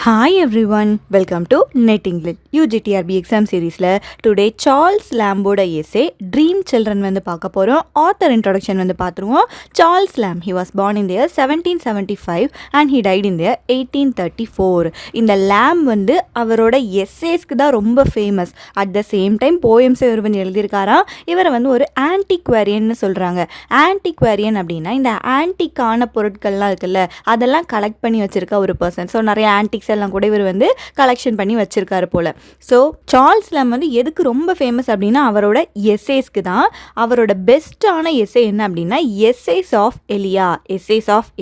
Hi everyone, welcome to Net English UGTRB exam seriesல today Charles லாம்போட essay Dream Children வந்து பார்க்க போகிறோம். author introduction வந்து பார்த்துருவோம். சார்ல்ஸ் லாம் he was born in the year 1775 and he died in the year 1834. இந்த லாம் வந்து அவரோட எஸ்ஸேஸ்க்கு தான் ரொம்ப famous. At the same time போயம்ஸை இவர் வந்து எழுதியிருக்காராம். இவரை வந்து ஒரு ஆன்டிக்வேரியன்னு சொல்கிறாங்க. ஆன்டிக்வேரியன் அப்படின்னா இந்த ஆன்டிக்கான பொருட்கள்லாம் இருக்குல்ல அதெல்லாம் கலெக்ட் பண்ணி வச்சுருக்க ஒரு பர்சன். ஸோ நிறைய ஆன்டிக்ஸ் எல்லாம் கூட இவர் வந்து கலெக்ஷன் பண்ணி வச்சிருக்காரு போல. ஸோ சார்ல்ஸ் லாம் வந்து எதுக்கு ரொம்ப ஃபேமஸ் அப்படின்னா அவரோட எஸ்ஸேஸ்க்கு தான். அவரோட பெஸ்டான எஸ்ஸே என்ன அப்படின்னா எஸ்ஸேஸ் ஆஃப்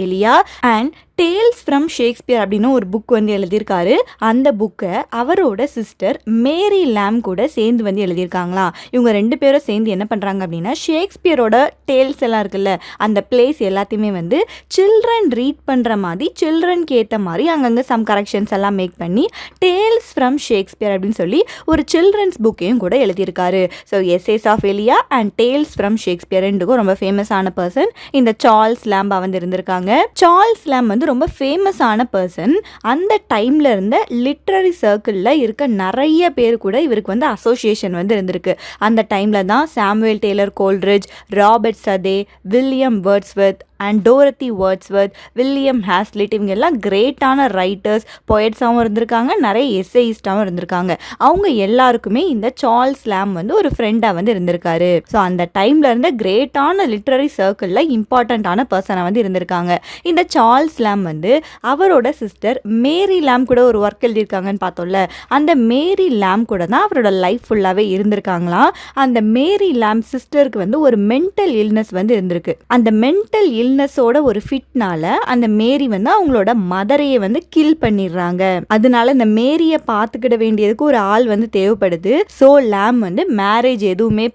எலியா அண்ட் டேல்ஸ் ஃப்ரம் ஷேக்ஸ்பியர் அப்படின்னு ஒரு புக் வந்து எழுதியிருக்காரு. அந்த புக்கை அவரோட சிஸ்டர் மேரி லாம் கூட சேர்ந்து வந்து எழுதியிருக்காங்களாம். இவங்க ரெண்டு பேரும் சேர்ந்து என்ன பண்ணுறாங்க அப்படின்னா ஷேக்ஸ்பியரோட டேல்ஸ் எல்லாம் இருக்குல்ல அந்த பிளேஸ் எல்லாத்தையுமே வந்து சில்ட்ரன் ரீட் பண்ணுற மாதிரி சில்ட்ரனுக்கு ஏற்ற மாதிரி அங்கங்கே சம் கரெக்ஷன்ஸ் எல்லாம் மேக் பண்ணி டேல்ஸ் ஃப்ரம் ஷேக்ஸ்பியர் அப்படின்னு சொல்லி ஒரு சில்ட்ரன்ஸ் புக்கையும் கூட எழுதியிருக்காரு. ஸோ எஸ்ஸேஸ் ஆஃப் எலியா அண்ட் டேல்ஸ் ஃப்ரம் ஷேக்ஸ்பியர் ரெண்டுக்கும் ரொம்ப ஃபேமஸான பர்சன் இந்த சார்ல்ஸ் லாம்பா வந்து இருந்திருக்காங்க. சார்ல்ஸ் லாம் வந்து ரொம்ப ஃபேமஸான பர்சன். அந்த டைமில் இருந்த லிட்ரரி சர்க்கிளில் இருக்க நிறைய பேர் கூட இவருக்கு வந்து அசோசியேஷன் வந்து இருந்திருக்கு. அந்த டைமில் தான் Samuel Taylor Coleridge, Robert Southey, William Wordsworth and Dorothy Wordsworth, William Hazlitt இவங்க எல்லாம் கிரேட்டான ரைட்டர்ஸ் போயட்ஸாகவும் இருந்திருக்காங்க, நிறைய எஸ்ஸேயிஸ்டாகவும் இருந்திருக்காங்க. அவங்க எல்லாருக்குமே இந்த சார்ல்ஸ் லாம் வந்து ஒரு ஃப்ரெண்டாக வந்து இருந்திருக்காரு. ஸோ அந்த டைமில் இருந்த கிரேட்டான லிட்ரரி சர்க்கிளில் இம்பார்ட்டண்ட்டான பர்சனாக வந்து இருந்திருக்காங்க. இந்த சார்ல்ஸ் லாம் வந்து அவரோட சிஸ்டர் மேரி லாம் கூட ஒரு ஒர்க் எழுதியிருக்காங்கன்னு பார்த்தோம்ல, அந்த மேரி லாம் கூட தான் அவரோட லைஃப் ஃபுல்லாகவே இருந்திருக்காங்களாம். அந்த மேரி லாம் சிஸ்டருக்கு வந்து ஒரு மென்டல் இல்னஸ் வந்து இருந்திருக்கு. அந்த மென்டல் இல்னஸோட ஒரு ஃபிட்னால அந்த மேரி வந்து அவங்களோட மதரையை வந்து கில் பண்ணிடுறாங்க. அதனால இந்த மேரியை பார்த்துக்கிட வேண்டியதுக்கு ஒரு ஆள் வந்து தேவைப்படுது. ஸோ லாம் வந்து மேரேஜ் எதுவுமே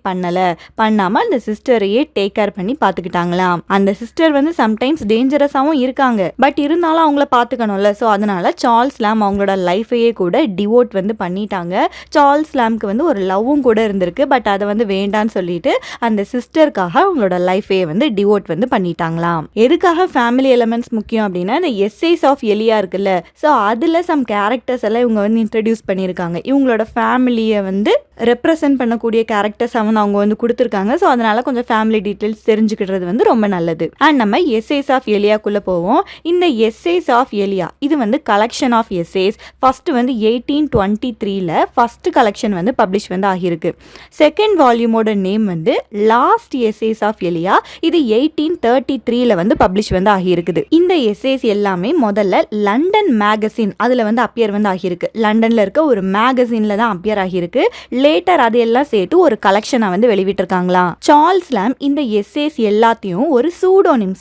பண்ணாம அந்த சிஸ்டரையே டேக் கேர் பண்ணி பார்த்துக்கிட்டாங்களாம். அந்த சிஸ்டர் வந்து சம்டைம்ஸ் டேஞ்சரஸாகவும் இருக்காங்க, பட் இருந்தாலும் அவங்கள பார்த்துக்கணும்ல. ஸோ அதனால சார்ல்ஸ் லாம் அவங்களோட லைஃபையே கூட டிவோட் வந்து பண்ணிட்டாங்க. சார்ல்ஸ் லாம்க்கு வந்து ஒரு லவ்வும் கூட இருந்திருக்கு, பட் அதை வந்து வேண்டான்னு சொல்லிட்டு அந்த சிஸ்டருக்காக அவங்களோட லைஃபையே வந்து டிவோட் வந்து பண்ணிட்டாங்களாம். எதுக்காக ஃபேமிலி எலிமெண்ட்ஸ் முக்கியம் அப்படின்னா இந்த எஸ்ஸேஸ் ஆஃப் எலியா இருக்குல்ல, ஸோ அதில் சம் கேரக்டர்ஸ் எல்லாம் இவங்க வந்து இன்ட்ரடியூஸ் பண்ணியிருக்காங்க. இவங்களோட ஃபேமிலியை வந்து ரெப்ரசென்ட் பண்ணக்கூடிய கேரக்டர்ஸ் வந்து அவங்க வந்து கொடுத்துருக்காங்க. ஸோ அதனால கொஞ்சம் ஃபேமிலி டீட்டெயில்ஸ் தெரிஞ்சுக்கிறது வந்து ரொம்ப நல்லது. அண்ட் நம்ம எஸ்ஸேஸ் ஆஃப் எலியாக்குள்ளே போவோம். இந்த எஸ்ஸேஸ் ஆஃப் எலியா இது வந்து கலெக்ஷன் ஆஃப் எஸ்ஸேஸ். ஃபர்ஸ்ட் வந்து 1823ல் ஃபர்ஸ்ட் கலெக்ஷன் வந்து பப்ளிஷ் வந்து ஆகியிருக்கு. செகண்ட் வால்யூமோட நேம் வந்து லாஸ்ட் எஸ்ஸேஸ் ஆஃப் எலியா. இது 1833ல் வந்து பப்ளிஷ் வந்து ஆகியிருக்குது. இந்த எஸ்ஸேஸ் எல்லாமே முதல்ல லண்டன் மேகசின் அதில் வந்து அப்பியர் வந்து ஆகியிருக்கு. லண்டனில் இருக்க ஒரு மேகசினில் தான் அப்பியர் ஆகியிருக்கு. லேட்டர் அதையெல்லாம் சேர்த்து ஒரு கலெக்ஷனை வந்து வெளிவிட்டிருக்காங்களாம். சார்ல்ஸ் லாம் இந்த எஸ்ஸேஸ் எல்லாத்தையும் ஒரு சூடோனிம்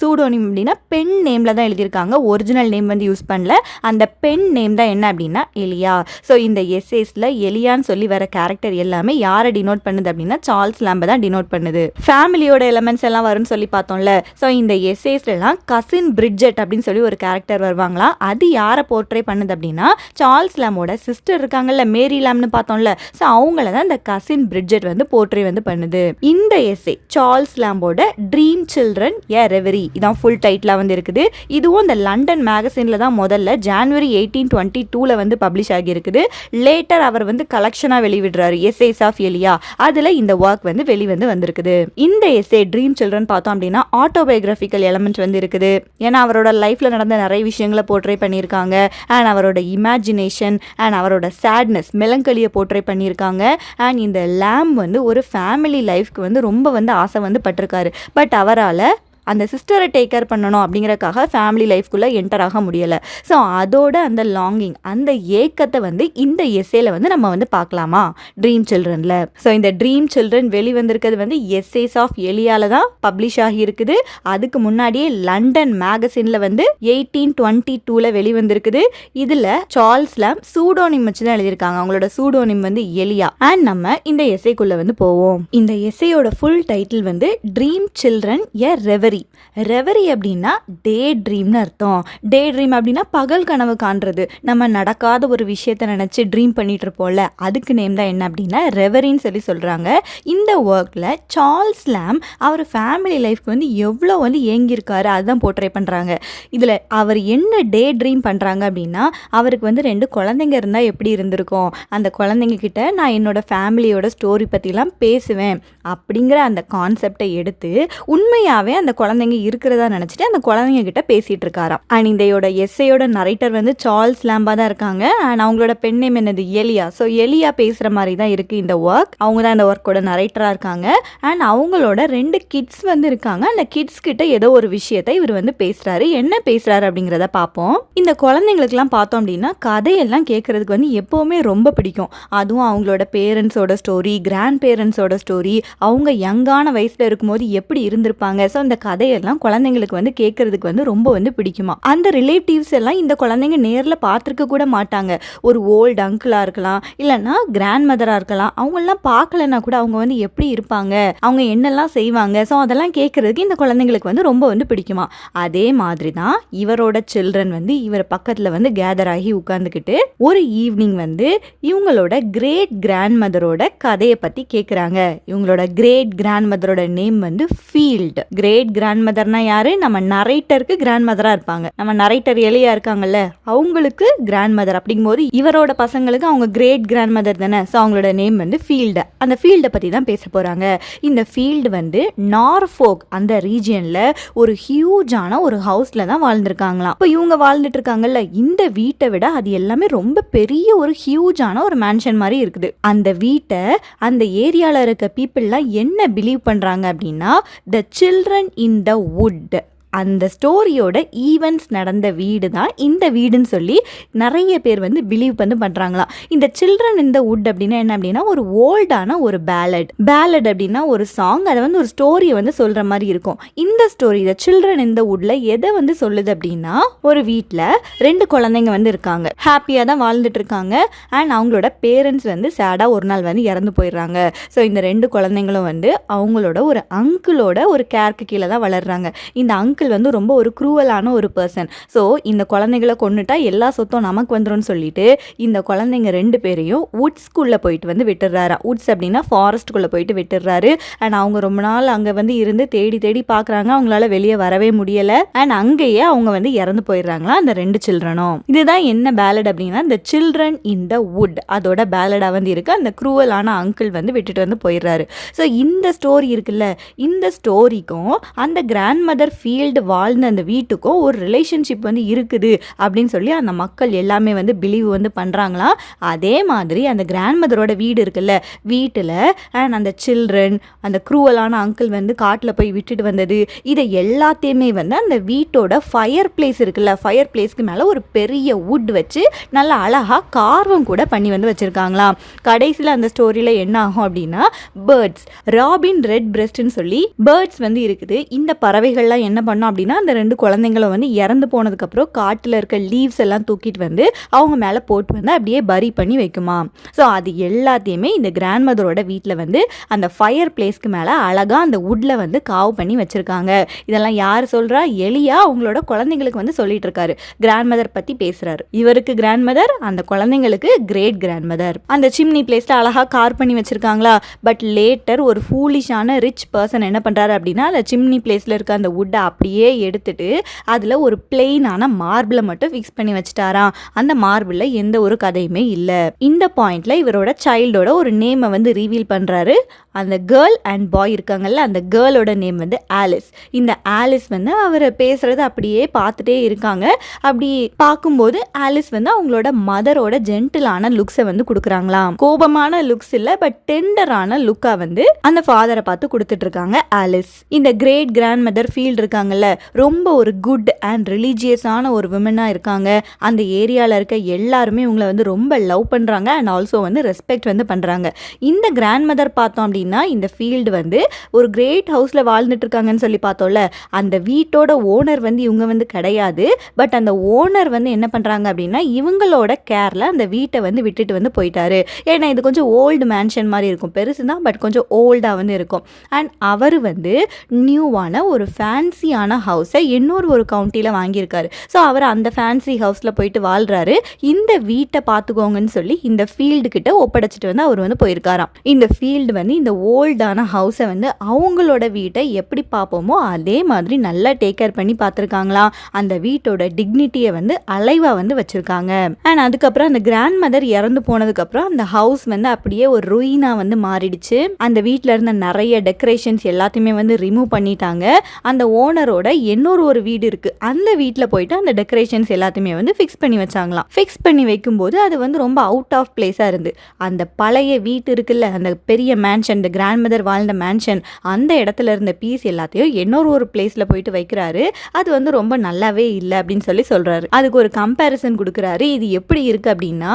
அப்படின்னா பென் நேம்ல தான் எழுதியிருக்காங்க. ஒரிஜினல் நேம் வந்து யூஸ் பண்ணல. அந்த பென் நேம் தான் என்ன அப்படின்னா எலியா. ஸோ இந்த எஸ்ஸேஸ்ல எலியான்னு சொல்லி வர கேரக்டர் எல்லாமே யாரை டினோட் பண்ணுது அப்படின்னா சார்ல்ஸ் லாம்பை தான் டினோட் பண்ணுது. ஃபேமிலியோட எலிமெண்ட்ஸ் எல்லாம் வரும்னு சொல்லி பார்த்தோம்ல. ஸோ இந்த எஸ்ஸேஸ்லாம் கசின் பிரிட்ஜெட் அப்படின்னு சொல்லி ஒரு கேரக்டர் வருவாங்களா. அது யாரை போர்ட்ரே பண்ணுது அப்படின்னா சார்ல்ஸ் லாமோட சிஸ்டர் இருக்காங்கல்ல மேரி லாம்னு பார்த்தோம்ல. ஸோ அவங்கள தான் இந்த கசின் பிரிட்ஜெட் வந்து போர்ட்ரே வந்து பண்ணுது. இந்த எஸ்ஸே சார்ல்ஸ் லாம்போட ட்ரீம் சில்ட்ரன் ஏ ரெவரி இதான் ஃபுல் டைட்டிலாக வந்து இருக்குது. இதுவும் இந்த லண்டன் மேகசினில் தான் முதல்ல ஜனவரி 1822ல் வந்து பப்ளிஷ் ஆகியிருக்குது. லேட்டர் அவர் வந்து கலெக்ஷனாக வெளிவிடுறாரு எஸ்ஸேஸ் ஆஃப் எலியா. அதில் இந்த ஒர்க் வந்து வெளிவந்து வந்திருக்குது. இந்த எஸ்ஸே ட்ரீம் சில்ட்ரன் பார்த்தோம் அப்படின்னா ஆட்டோபயோகிராஃபிக்கல் எலமெண்ட் வந்து இருக்குது. ஏன்னா அவரோட லைஃப்ல நடந்த நிறைய விஷயங்களை போர்ட்ரே பண்ணியிருக்காங்க. அண்ட் அவரோட இமேஜினேஷன் அண்ட் அவரோட சேட்னஸ் மெலங்கலியை போர்ட்ரே பண்ணியிருக்காங்க. அண்ட் இந்த லாம் வந்து ஒரு ஃபேமிலி லைஃப்க்கு வந்து ரொம்ப வந்து ஆசை வந்து பட்டிருக்காரு. பட் அவரால் அந்த சிஸ்டரை டேக் கேர் பண்ணணும் அப்படிங்கிறக்காக ஃபேமிலி லைஃப்குள்ளே என்டர் ஆக முடியலை. ஸோ அதோட அந்த லாங்கிங் அந்த ஏக்கத்தை வந்து இந்த எஸ்ஸேல வந்து நம்ம வந்து பார்க்கலாமா ட்ரீம் சில்ட்ரனில். ஸோ இந்த ட்ரீம் சில்ட்ரன் வெளிவந்திருக்கிறது வந்து எஸ்ஸேஸ் ஆஃப் எலியால தான் பப்ளிஷ் ஆகியிருக்குது. அதுக்கு முன்னாடியே லண்டன் மேகசினில் வந்து 1822ல் வெளிவந்திருக்குது. இதில் சார்ல்ஸ் லாம் சூடோனிம் வச்சு தான் எழுதியிருக்காங்க. அவங்களோட சூடோனிம் வந்து எலியா. அண்ட் நம்ம இந்த எஸ்ஸேக்குள்ளே வந்து போவோம். இந்த எஸ்ஸேயோட ஃபுல் டைட்டில் வந்து ட்ரீம் சில்ட்ரன் ஏ ரெவரி ரெவரி. ரெவரி அப்படின்னா டே ட்ரீம்னு அர்த்தம். டே ட்ரீம் அப்படின்னா பகல் கனவு காண்றது. நம்ம நடக்காத ஒரு விஷயத்த நினச்சி ட்ரீம் பண்ணிட்டு இருப்போம்ல, அதுக்கு நேம் தான் என்ன அப்படின்னா ரெவரின்னு சொல்கிறாங்க. இந்த ஒர்க்கில் சார்ல்ஸ் லாம் அவர் ஃபேமிலி லைஃப்க்கு வந்து எவ்வளோ வந்து ஏங்கியிருக்காரு அதுதான் போர்ட்ரே பண்ணுறாங்க. இதில் அவர் என்ன டே ட்ரீம் பண்ணுறாங்க அப்படின்னா, அவருக்கு வந்து 2 குழந்தைங்க இருந்தால் எப்படி இருந்திருக்கும், அந்த குழந்தைங்க கிட்ட நான் என்னோட ஃபேமிலியோட ஸ்டோரி பற்றிலாம் பேசுவேன் அப்படிங்கிற அந்த கான்செப்டை எடுத்து உண்மையாகவே அந்த குழந்தைங்க இருக்கிறதா நினச்சிட்டு அந்த குழந்தைங்க கிட்ட பேசிகிட்டு இருக்காராம். அண்ட் இதையோட எஸ்ஸையோட நரைட்டர் வந்து சார்ல்ஸ் லாம்பா தான் இருக்காங்க. அண்ட் அவங்களோட பெண் நேம் என்னது எலியா. ஸோ எலியா பேசுகிற மாதிரி தான் இருக்குது இந்த ஒர்க். அவங்க தான் இந்த ஒர்க்கோட நரைட்டராக இருக்காங்க. அண்ட் அவங்களோட 2 கிட்ஸ் வந்து இருக்காங்க. அந்த கிட்ஸ் கிட்ட ஏதோ ஒரு விஷயத்தை இவர் வந்து பேசுகிறாரு. என்ன பேசுகிறாரு அப்படிங்கிறத பார்ப்போம். இந்த குழந்தைங்களுக்குலாம் பார்த்தோம் அப்படின்னா கதையெல்லாம் கேட்குறதுக்கு வந்து எப்போவுமே ரொம்ப பிடிக்கும். அதுவும் அவங்களோட பேரண்ட்ஸோட ஸ்டோரி, கிராண்ட் பேரண்ட்ஸோட ஸ்டோரி, அவங்க யங்கான வயசில் இருக்கும்போது எப்படி இருந்திருப்பாங்க. ஸோ அந்த கதையெல்லாம் குழந்தைங்களுக்கு வந்து கேட்கறதுக்கு வந்து ரொம்ப வந்து பிடிக்குமா. அந்த ரிலேட்டிவ்ஸ் எல்லாம் இந்த குழந்தைங்க நேரில் பார்த்துருக்க கூட மாட்டாங்க. ஒரு ஓல்டு அங்கிளாக இருக்கலாம், இல்லைன்னா கிராண்ட் மதராக இருக்கலாம். அவங்கெல்லாம் பார்க்கலன்னா கூட அவங்க வந்து எப்படி இருப்பாங்க, அவங்க என்னெல்லாம் செய்வாங்க, ஸோ அதெல்லாம் கேட்கறதுக்கு இந்த குழந்தைங்களுக்கு வந்து ரொம்ப வந்து பிடிக்குமா. அதே மாதிரி தான் இவரோட சில்ட்ரன் வந்து இவர் பக்கத்தில் வந்து கேதர் ஆகி உட்காந்துக்கிட்டு ஒரு ஈவினிங் வந்து இவங்களோட கிரேட் கிராண்ட் மதரோட கதையை பற்றி கேட்குறாங்க. இவங்களோட கிரேட் கிராண்ட் மதரோட நேம் வந்து ஃபீல்டு. கிரேட் கிராண்ட் மதர்னா யாரு? நம்ம நரைட்டருக்கு கிராண்ட் மதரா இருப்பாங்க. நம்ம நரைட்டர் எலியா இருக்காங்கல்ல, அவங்களுக்கு கிராண்ட் மதர். அப்படிங்கும்போது இவரோட பசங்களுக்கு அவங்க கிரேட் கிராண்ட் மதர் தானே. ஸோ அவங்களோட நேம் வந்து ஃபீல்டு. அந்த ஃபீல்டை பற்றி தான் பேச போகிறாங்க. இந்த ஃபீல்டு வந்து நார்ஃபோக் அந்த ரீஜியனில் ஒரு ஹியூஜான ஒரு ஹவுஸில் தான் வாழ்ந்துருக்காங்களாம். இப்போ இவங்க வாழ்ந்துட்டு இருக்காங்கல்ல, இந்த வீட்டை விட அது எல்லாமே ரொம்ப பெரிய ஒரு ஹியூஜான ஒரு மேன்ஷன் மாதிரி இருக்குது. அந்த வீட்டை அந்த ஏரியாவில் இருக்க பீப்புளெலாம் என்ன பிலீவ் பண்ணுறாங்க அப்படின்னா, the children in the would, அந்த ஸ்டோரியோட ஈவெண்ட்ஸ் நடந்த வீடு தான் இந்த வீடுன்னு சொல்லி நிறைய பேர் வந்து பிலீவ் வந்து பண்ணுறாங்களாம். இந்த சில்ட்ரன் இந்த வுட் அப்படின்னா என்ன அப்படின்னா ஒரு ஓல்டான ஒரு பேலட். பேலட் அப்படின்னா ஒரு சாங், அதை வந்து ஒரு ஸ்டோரியை வந்து சொல்கிற மாதிரி இருக்கும். இந்த ஸ்டோரி த சில்ட்ரன் இந்த வுட்ல எதை வந்து சொல்லுது அப்படின்னா, ஒரு வீட்டில் 2 குழந்தைங்க வந்து இருக்காங்க, ஹாப்பியாக தான் வாழ்ந்துட்டு இருக்காங்க. அண்ட் அவங்களோட பேரண்ட்ஸ் வந்து சேடாக ஒரு நாள் வந்து இறந்து போயிடுறாங்க. ஸோ இந்த 2 குழந்தைங்களும் வந்து அவங்களோட ஒரு அங்கிளோட ஒரு கேருக்கு கீழே தான் வளர்றாங்க. இந்த அங்கிள் வந்து ரொம்ப ஒரு க்ரூவலான ஒரு பர்சன். ஸோ இந்த குழந்தைகளை கொண்டுட்டா எல்லா சொத்தும் நமக்கு வந்துடும் சொல்லிட்டு இந்த குழந்தைங்க 2 பேரையும் வுட்ஸ்குள்ளே போயிட்டு வந்து விட்டுறாரு. வுட்ஸ் அப்படின்னா ஃபாரஸ்ட்குள்ளே போயிட்டு விட்டுறாரு. அண்ட் அவங்க ரொம்ப நாள் அங்கே வந்து இருந்து தேடி தேடி பார்க்குறாங்க, அவங்களால வெளியே வரவே முடியலை. அண்ட் அங்கேயே அவங்க வந்து இறந்து போயிடுறாங்களா அந்த 2 சில்ட்ரனும். இதுதான் என்ன பேலட் அப்படின்னா the children in the would, அதோட பேலடாக வந்து இருக்கு. அந்த க்ரூவலான அங்கிள் வந்து விட்டுட்டு வந்து போயிடுறாரு. ஸோ இந்த ஸ்டோரி இருக்குல்ல, இந்த ஸ்டோரிக்கும் அந்த கிராண்ட் மதர் ஃபீல்டு வாழ்ந்த அந்த வீட்டுக்கும் ஒரு ரிலேஷன்ஷிப் வந்து இருக்குது அப்படின்னு சொல்லி அந்த மக்கள் எல்லாமே வந்து பிலீவ் வந்து பண்ணுறாங்களாம். அதே மாதிரி அந்த கிராண்ட் மதரோட வீடு இருக்குல்ல, வீட்டில் அண்ட் அந்த சில்ட்ரன், அந்த க்ரூவலான அங்கிள் வந்து காட்டில் போய் விட்டுட்டு வந்தது, இதை எல்லாத்தையுமே வந்து அந்த வீட்டோட ஃபயர் பிளேஸ் இருக்குல்ல, ஃபயர் பிளேஸ்க்கு மேலே ஒரு பெரிய வுட் வச்சு நல்லா அழகாக கார்வம் கூட பண்ணி வந்து வச்சுருக்காங்களாம். கடைசியில் அந்த ஸ்டோரியில் என்ன ஆகும் அப்படின்னா, பேர்ட்ஸ், ராபின் ரெட் பிரெஸ்ட்னு சொல்லி பேர்ட்ஸ் வந்து இருக்குது. இந்த பறவைகள்லாம் என்ன பண்ணோம் அப்படின்னா, அந்த 2 குழந்தைங்களும் வந்து இறந்து போனதுக்கப்புறம் காட்டில் இருக்க லீவ்ஸ் எல்லாம் தூக்கிட்டு வந்து அவங்க மேலே போட்டு வந்து அப்படியே பரி பண்ணி வைக்குமா. ஸோ அது எல்லாத்தையுமே இந்த கிராண்ட் மதரோட வீட்டில் வந்து அந்த ஃபயர் பிளேஸ்க்கு மேலே அழகாக அந்த வுட்டில் வந்து காவு பண்ணி வச்சுருக்காங்க. இதெல்லாம் யார் சொல்கிறா? எலியா அவங்களோட குழந்தைங்களுக்கு வந்து சொல்லிட்டு இருக்காரு, கிராண்ட் மதர் பற்றி பேசுகிறாரு. இவருக்கு கிராண்ட் மதர், அந்த குழந்தைங்களுக்கு கிரேட் கிராண்ட் மதர். அந்த சிம்னி பிளேஸில் அழகாக கார் பண்ணி வச்சுருக்காங்களா. பட் லேட்டர் ஒரு ஃபூலிஷான ரிச் பர்சன் என்ன பண்ணுறாரு அப்படின்னா, அந்த சிம்னி பிளேஸில் இருக்க அந்த வுட்டை அப்படியே எடுத்துட்டு அதில் ஒரு பிளெயினான மார்பிளை மட்டும் ஃபிக்ஸ் பண்ணி வச்சுட்டாராம். அந்த மார்பிளில் எந்த ஒரு கதையுமே இல்லை. இந்த பாயிண்ட்ல இவரோட சைல்டோட ஒரு நேமை வந்து ரிவீல் பண்ணுறாரு. அந்த கேர்ள் அண்ட் பாய் இருக்காங்கல்ல, அந்த கேர்ளோட நேம் வந்து ஆலிஸ். இந்த ஆலிஸ் வந்து அவர் பேசுறது அப்படியே பார்த்துட்டே இருக்காங்க. அப்படி பார்க்கும்போது ஆலிஸ் வந்து அவங்களோட மதரோட ஜென்டிலான லுக்ஸை வந்து கொடுக்குறாங்களாம். கோபமான லுக்ஸ் இல்லை, பட் டெண்டரான லுக்காக வந்து அந்த ஃபாதரை பார்த்து கொடுத்துட்டு இருக்காங்க ஆலிஸ். இந்த கிரேட் கிராண்ட் மதர் ஃபீல்டு இருக்காங்க இருக்காங்கல்ல, ரொம்ப ஒரு குட் அண்ட் ரிலீஜியஸான ஒரு விமனாக இருக்காங்க. அந்த ஏரியாவில் இருக்க எல்லாருமே இவங்களை வந்து ரொம்ப லவ் பண்ணுறாங்க அண்ட் ஆல்சோ வந்து ரெஸ்பெக்ட் வந்து பண்ணுறாங்க. இந்த கிராண்ட் மதர் பார்த்தோம் அப்படின்னா இந்த ஃபீல்டு வந்து ஒரு கிரேட் ஹவுஸில் வாழ்ந்துட்டு இருக்காங்கன்னு சொல்லி பார்த்தோம்ல, அந்த வீட்டோட ஓனர் வந்து இவங்க வந்து கிடையாது. பட் அந்த ஓனர் வந்து என்ன பண்ணுறாங்க அப்படின்னா இவங்களோட கேரில் அந்த வீட்டை வந்து விட்டுட்டு வந்து போயிட்டாரு. ஏன்னா இது கொஞ்சம் ஓல்டு மேன்ஷன் மாதிரி இருக்கும், பெருசு தான் பட் கொஞ்சம் ஓல்டாக வந்து இருக்கும். அண்ட் அவர் வந்து நியூவான ஒரு ஃபேன்சியான ஹவுஸை ஒரு கவுண்டியில் வாங்கியிருக்காரு. ஸோ அவர் அந்த ஃபேன்சி ஹவுஸில் போயிட்டு வாழ்கிறாரு. இந்த வீட்டை பார்த்துக்கோங்கன்னு சொல்லி இந்த ஃபீல்டு கிட்ட ஒப்படைச்சிட்டு வந்து அவர் வந்து போயிருக்காராம். இந்த ஃபீல்டு வந்து இந்த ஓல்டான ஹவுஸை வந்து அவங்களோட வீட்டை எப்படி பார்ப்போமோ அதே மாதிரி நல்லா டேக் கேர் பண்ணி பார்த்துருக்காங்களாம். அந்த வீட்டோட டிக்னிட்டியை வந்து அலைவாக வந்து வச்சுருக்காங்க. அண்ட் அதுக்கப்புறம் அந்த கிராண்ட் மதர் இறந்து போனதுக்கப்புறம் அந்த ஹவுஸ் வந்து அப்படியே ஒரு ருயினாக வந்து மாறிடுச்சு. அந்த வீட்டில் இருந்த நிறைய டெக்கரேஷன்ஸ் எல்லாத்தையுமே வந்து ரிமூவ் பண்ணிட்டாங்க. அந்த ஓனரோட ஒரு வீடு இருக்குது, அந்த வீட்டில் போயிட்டு அந்த டெக்கரேஷன்ஸ் எல்லாத்தையுமே வந்து ஃபிக்ஸ் பண்ணி வச்சாங்களாம். ஃபிக்ஸ் பண்ணி வைக்கும்போது அது வந்து ரொம்ப அவுட் ஆஃப் பிளேஸாக இருந்து அந்த பழைய வீட்டு இருக்குல்ல, அந்த பெரிய மேன்ஷன், இந்த கிராண்ட் மதர் வாழ்ந்த மேன்ஷன், அந்த இடத்துல இருந்த பீஸ் எல்லாத்தையும் ஒரு பிளேஸில் போயிட்டு வைக்கிறாரு. அது வந்து ரொம்ப நல்லாவே இல்லை அப்படின்னு சொல்கிறாரு. அதுக்கு ஒரு கம்பேரிசன் கொடுக்குறாரு. இது எப்படி இருக்குது அப்படின்னா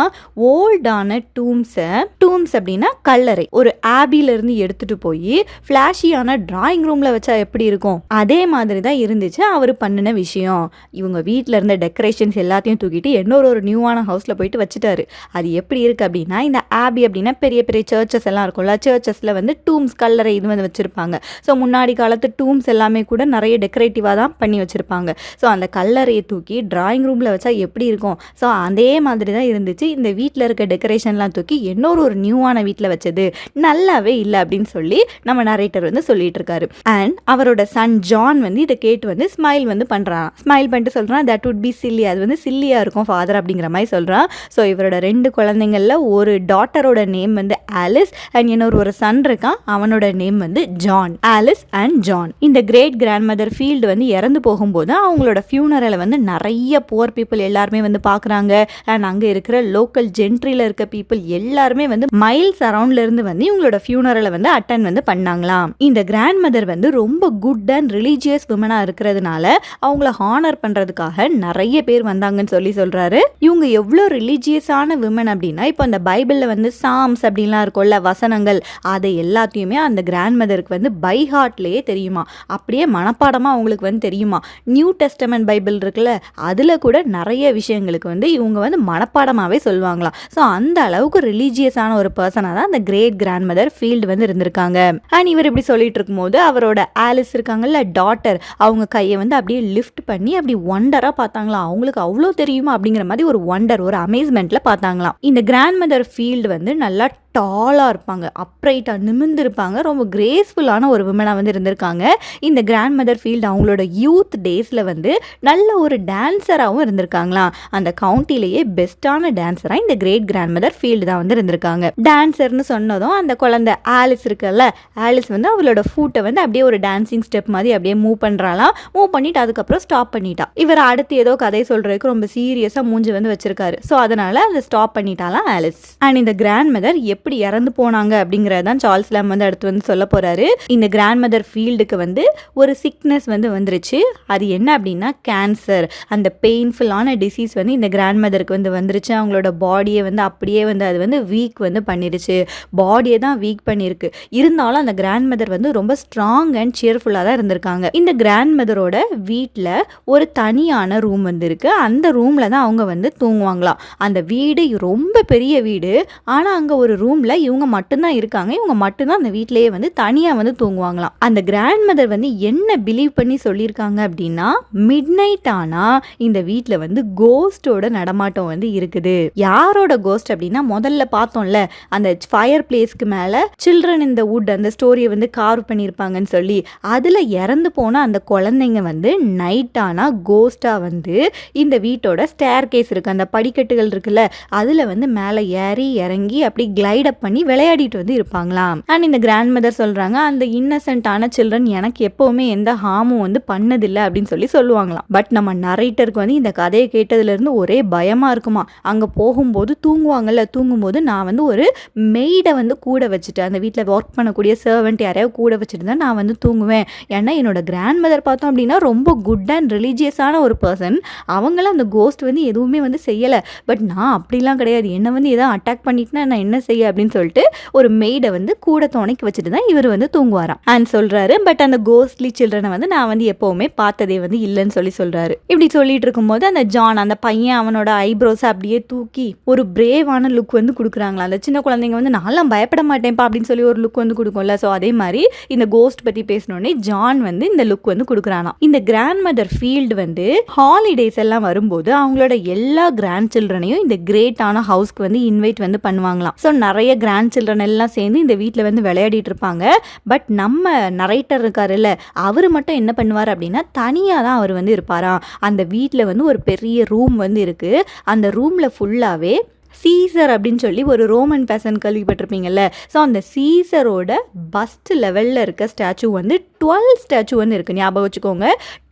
ஓல்டான டூம்ஸ் அப்படின்னா கல்லறை, ஒரு ஆபிலிருந்து எடுத்துகிட்டு போய் ஃப்ளாஷியான டிராயிங் ரூமில் வச்சா எப்படி இருக்கும் அதே மாதிரி தான் இருந்துச்சு அவர் பண்ணின விஷயம். இவங்க வீட்டில் இருந்த டெக்கரேஷன்ஸ் எல்லாத்தையும் தூக்கிட்டு ஒரு நியூவான ஹவுஸில் போயிட்டு வச்சுட்டாரு. அது எப்படி இருக்குது அப்படின்னா இந்த ஆபி அப்படின்னா பெரிய பெரிய சர்ச்சஸ் எல்லாம் இருக்கும்ல, சர்ச்சஸில் வந்து டூம்ஸ் கல்லறை இது வந்து வச்சுருப்பாங்க. ஸோ முன்னாடி காலத்து டூம்ஸ் எல்லாமே கூட நிறைய டெக்கரேட்டிவாக தான் பண்ணி வச்சுருப்பாங்க. ஸோ அந்த கல்லறையை தூக்கி டிராயிங் ரூமில் வச்சா எப்படி இருக்கும், ஸோ அதே மாதிரி தான் இருந்துச்சு. இந்த வீட்டில் இருக்க டெக்கரேஷன்லாம் தூக்கி ஒரு நியூவான வீட்டில் வச்சது நல்லாவே இல்லை அப்படின்னு சொல்லி நம்ம நரேட்டர் வந்து சொல்லிட்டு இருக்காரு. அண்ட் அவரோட சன் ஜான் வந்து இதை கேட்டு வந்து ஸ்மைல் வந்து பண்ணுறான். ஸ்மைல் பண்ணிட்டு சொல்கிறான் தட் வுட் பி சில்லி, அது வந்து சில்லியாக இருக்கும் ஃபாதர் அப்படிங்கிற மாதிரி சொல்கிறான். ஸோ இவரோட 2 குழந்தைங்களில் ஒரு டாட்டரோட நேம் வந்து ஆலிஸ் அண்ட் ஒரு சன் இருக்கான், அவனோட நேம் வந்து ஜான். Alice and John. இந்த கிரேட் கிராண்ட் மதர் ஃபீல்டு வந்து இறந்து போகும்போது அவங்களோட ஃபியூனரலை வந்து நிறைய புவர் பீப்புள் எல்லாருமே வந்து பார்க்குறாங்க. அண்ட் அங்கே இருக்கிற லோக்கல் ஜென்ட்ரியில் இருக்க பீப்புள் எல்லாருமே வந்து மைல்ஸ் அரவுண்ட்ல இருந்து வந்து இவங்களோட ஃபியூனரலை வந்து அட்டன் வந்து பண்ணாங்களாம். இந்த கிராண்ட் மதர் வந்து ரொம்ப குட் அண்ட் ரிலீஜியஸ் விமனாக இருக்கிறதுனால அவங்கள ஹானர் பண்ணுறதுக்காக நிறைய பேர் வந்தாங்கன்னு சொல்கிறாரு. இவங்க எவ்வளோ ரிலீஜியஸான விமன் அப்படின்னா இப்போ அந்த பைபிளில் வந்து சாம்ஸ் அப்படின்லாம் இருக்கும்ல வசனங்கள், அதை எல்லாத்தையுமே அந்த கிராண்ட் மதருக்கு வந்து பை ஹார்ட்லேயே தெரியுமா, அப்படியே மனப்பாடமாக அவங்களுக்கு வந்து தெரியுமா. நியூ டெஸ்டமெண்ட் பைபிள் இருக்குல்ல, அதில் கூட நிறைய விஷயங்களுக்கு வந்து இவங்க வந்து மனப்பாடமாகவே சொல்லுவாங்களாம். ஸோ அந்த அளவுக்கு ரிலீஜியஸான ஒரு பர்சனாக தான் அந்த கிரேட் கிராண்ட் மதர் ஃபீல்டு வந்து இருந்திருக்காங்க. அண்ட் இவர் இப்படி சொல்லிட்டு இருக்கும்போது அவரோட ஆலிஸ் இருக்காங்கல்ல டாட்டர், அவங்க கையை வந்து அப்படியே லிஃப்ட் பண்ணி அப்படி ஒண்டராக பார்த்தாங்களாம். அவங்களுக்கு அவ்வளோ தெரியுமா அப்படிங்கிற மாதிரி ஒரு ஒண்டர், ஒரு அமேஸ்மெண்ட்டில் பார்த்தாங்களாம். இந்த கிராண்ட் மதர் ஃபீல்டு வந்து நல்லா டாலாக இருப்பாங்க, அப்ரைட்டாக நிமிர்ந்திருப்பாங்க, ரொம்ப கிரேஸ்ஃபுல்லான ஒரு விமனாக வந்து இருந்திருக்காங்க. இந்த கிராண்ட் மதர் ஃபீல்டு அவங்களோட யூத் டேஸில் வந்து நல்ல ஒரு டான்ஸராகவும் இருந்திருக்காங்களாம். அந்த கவுண்டிலேயே பெஸ்ட்டான டான்ஸராக இந்த கிரேட் கிராண்ட் மதர் ஃபீல்டு தான் வந்து இருந்திருக்காங்க. டான்ஸர்னு சொன்னதும் அந்த குழந்தை ஆலிஸ் இருக்குல்ல, ஆலிஸ் வந்து அவளோட ஃபூட்டை வந்து அப்படியே ஒரு டான்சிங் ஸ்டெப் மாதிரி அப்படியே மூவ் பண்ணுறாலாம். மூவ் பண்ணிட்டு அதுக்கப்புறம் ஸ்டாப் பண்ணிட்டா. இவர் அடுத்து ஏதோ கதை சொல்கிறதுக்கு ரொம்ப சீரியஸாக மூஞ்சி வந்து வச்சிருக்காரு. ஸோ அதனால் அதை ஸ்டாப் பண்ணிட்டாலாம் ஆலிஸ். அண்ட் இந்த கிராண்ட் மதர் எப்படி இறந்து போனாங்க அப்படிங்கறதான் சார்ல்ஸ் லாம் வந்து அடுத்து வந்து சொல்ல போறாரு. இந்த கிராண்ட் மதர் ஃபீல்டுக்கு வந்து ஒரு சிக்னஸ் வந்து வந்துருச்சு. அது என்ன அப்படின்னா கேன்சர். அந்த பெயின்ஃபுல்லான டிசீஸ் வந்து இந்த கிராண்ட் மதருக்கு வந்து வந்துருச்சு. அவங்களோட பாடியை வந்து அப்படியே வந்து அது வந்து வீக் வந்து பண்ணிருச்சு. பாடியை தான் வீக் பண்ணியிருக்கு. இருந்தாலும் அந்த கிராண்ட் மதர் வந்து ரொம்ப ஸ்ட்ராங் அண்ட் சியர்ஃபுல்லாக தான் இருந்திருக்காங்க. இந்த கிராண்ட் மதரோட வீட்டில் ஒரு தனியான ரூம் வந்து இருக்கு. அந்த ரூம்ல தான் அவங்க வந்து தூங்குவாங்களாம். அந்த வீடு ரொம்ப பெரிய வீடு. ஆனால் அங்கே ஒரு ரூம்ல இவங்க மட்டும்தான் இருக்காங்க. இவங்க மட்டும்தான் அந்த வீட்டிலேயே வந்து தனியாக வந்து தூங்குவாங்களாம். அந்த கிராண்ட் மதர் வந்து என்ன பிலீவ் பண்ணி சொல்லியிருக்காங்க அப்படின்னா மிட் நைட் ஆனால் இந்த வீட்டில் வந்து கோஸ்டோட நடமாட்டம் வந்து இருக்குது. யாரோட கோஸ்ட் அப்படின்னா முதல்ல பார்த்தோம்ல அந்த ஃபயர் பிளேஸ்க்கு மேலே சில்ட்ரன் இந்த வுட் அந்த ஸ்டோரியை வந்து கார்வ் பண்ணியிருப்பாங்கன்னு சொல்லி அதில் இறந்து போன அந்த குழந்தைங்க வந்து நைட் ஆனால் கோஸ்டாக வந்து இந்த வீட்டோட ஸ்டேர் கேஸ் இருக்குது, அந்த படிக்கட்டுகள் இருக்குல்ல, அதில் வந்து மேலே ஏறி இறங்கி அப்படி கிளைட் டைடப் பண்ணி விளையாடிட்டு வந்து இருப்பாங்களாம். அண்ட் இந்த கிராண்ட் மதர் சொல்கிறாங்க, அந்த இன்னசென்ட்டான சில்ட்ரன் எனக்கு எப்போவுமே எந்த ஹார்மும் வந்து பண்ணதில்லை அப்படின்னு சொல்லுவாங்களாம். பட் நம்ம நரேட்டருக்கு வந்து இந்த கதையை கேட்டதுலேருந்து ஒரே பயமாக இருக்குமா. அங்கே போகும்போது தூங்கும்போது நான் வந்து ஒரு மெய்டை வந்து கூட வச்சுட்டு, அந்த வீட்டில் ஒர்க் பண்ணக்கூடிய சர்வெண்ட் யாரையாவது கூட வச்சுட்டு தான் நான் வந்து தூங்குவேன். ஏன்னா என்னோட கிராண்ட் மதர் பார்த்தோம் அப்படின்னா ரொம்ப குட் அண்ட் ரிலீஜியஸான ஒரு பர்சன். அவங்களாம் அந்த கோஸ்ட் வந்து எதுவுமே வந்து செய்யலை. பட் நான் அப்படிலாம் கிடையாது. என்னை வந்து எதாவது அட்டாக் பண்ணிட்டுனா நான் என்ன செய்ய அப்படின்னு சொல்லிட்டு ஒரு மெய்டை வந்து கூட துணைக்கு வச்சுட்டு தான் இவர் வந்து தூங்குவாராம். அண்ட் சொல்கிறாரு, பட் அந்த கோஸ்ட்லி சில்ட்ரனை வந்து நான் வந்து எப்போவுமே பார்த்ததே வந்து இல்லைன்னு சொல்கிறாரு. இப்படி சொல்லிட்டு இருக்கும்போது அந்த ஜான், அந்த பையன் அவனோட ஐப்ரோஸை அப்படியே தூக்கி ஒரு பிரேவான லுக் வந்து கொடுக்குறாங்களா. அந்த சின்ன குழந்தைங்க வந்து நான்லாம் பயப்பட மாட்டேன்ப்பா அப்படின்னு சொல்லி ஒரு லுக் வந்து கொடுக்கும்ல. ஸோ அதே மாதிரி இந்த கோஸ்ட் பற்றி பேசினோடனே ஜான் வந்து இந்த லுக் வந்து கொடுக்குறானா. இந்த கிராண்ட் மதர் ஃபீல்டு வந்து ஹாலிடேஸ் எல்லாம் வரும்போது அவங்களோட எல்லா கிராண்ட் சில்ட்ரனையும் இந்த கிரேட்டான ஹவுஸ்க்கு வந்து இன்வைட் வந்து பண்ணுவாங்களாம். ஸோ நிறைய கிராண்ட் சில்ட்ரன் எல்லாம் சேர்ந்து இந்த வீட்டில் வந்து விளையாடிட்டு இருப்பாங்க. பட் நம்ம நரேட்டர் இருக்காருல்ல, அவர் மட்டும் என்ன பண்ணுவார் அப்படின்னா தனியாக தான் அவர் வந்து இருப்பாராம். அந்த வீட்டில் வந்து ஒரு பெரிய ரூம் வந்து இருக்குது. அந்த ரூமில் ஃபுல்லாகவே சீசர் அப்படின்னு சொல்லி ஒரு ரோமன் பேசன் கேள்விப்பட்டிருப்பீங்கல்ல. ஸோ அந்த சீசரோட பஸ்ட் லெவலில் இருக்க ஸ்டாச்சு வந்து 12 ஸ்டாச்சு வந்து இருக்குது. ஞாபகம் வச்சுக்கோங்க,